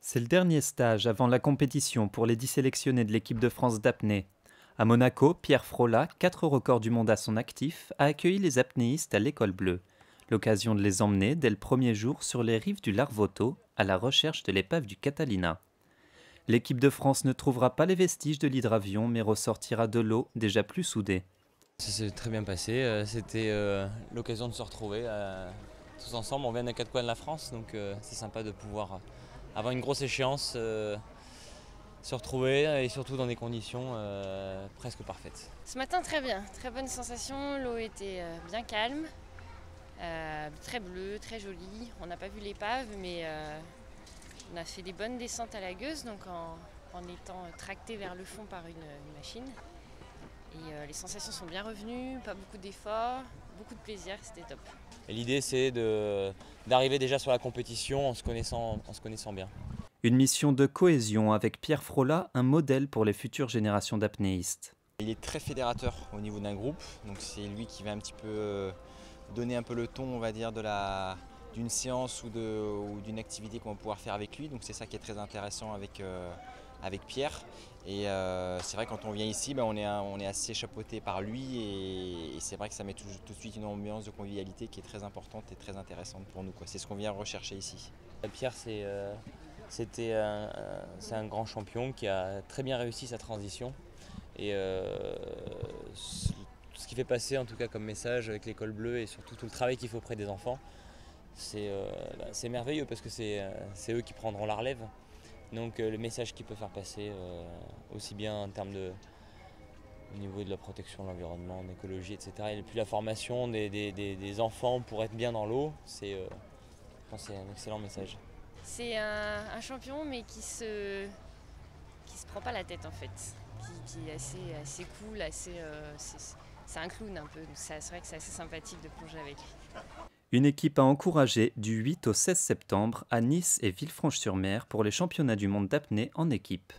C'est le dernier stage avant la compétition pour les 10 sélectionnés de l'équipe de France d'apnée. À Monaco, Pierre Frolat, 4 records du monde à son actif, a accueilli les apnéistes à l'École Bleue. L'occasion de les emmener dès le premier jour sur les rives du Larvoto, à la recherche de l'épave du Catalina. L'équipe de France ne trouvera pas les vestiges de l'hydravion, mais ressortira de l'eau déjà plus soudée. Ça s'est très bien passé, c'était l'occasion de se retrouver tous ensemble. On vient des quatre coins de la France, donc c'est sympa de pouvoir, avant une grosse échéance, se retrouver et surtout dans des conditions presque parfaites. Ce matin, très bien, très bonne sensation. L'eau était bien calme, très bleue, très jolie. On n'a pas vu l'épave, mais on a fait des bonnes descentes à la gueuse, donc en étant tracté vers le fond par une machine. Et les sensations sont bien revenues, pas beaucoup d'efforts, beaucoup de plaisir, c'était top. Et l'idée, c'est d'arriver déjà sur la compétition en se connaissant bien. Une mission de cohésion avec Pierre Frolat, un modèle pour les futures générations d'apnéistes. Il est très fédérateur au niveau d'un groupe, donc c'est lui qui va un petit peu donner un peu le ton, on va dire, d'une séance ou d'une activité qu'on va pouvoir faire avec lui. Donc c'est ça qui est très intéressant avec Pierre. Et c'est vrai quand on vient ici, on est assez chapeauté par lui et c'est vrai que ça met tout de suite une ambiance de convivialité qui est très importante et très intéressante pour nous. C'est ce qu'on vient rechercher ici. Pierre, c'est un grand champion qui a très bien réussi sa transition. Et ce qui fait passer en tout cas comme message avec l'École Bleue et surtout tout le travail qu'il fait auprès des enfants, c'est merveilleux parce que c'est eux qui prendront la relève. Donc le message qu'il peut faire passer, aussi bien en termes au niveau de la protection de l'environnement, de l'écologie, etc. Et puis la formation des enfants pour être bien dans l'eau, je pense que c'est un excellent message. C'est un champion mais qui se prend pas la tête en fait, qui est assez cool, c'est un clown un peu, donc c'est vrai que c'est assez sympathique de plonger avec lui. Une équipe à encourager du 8 au 16 septembre à Nice et Villefranche-sur-Mer pour les championnats du monde d'apnée en équipe.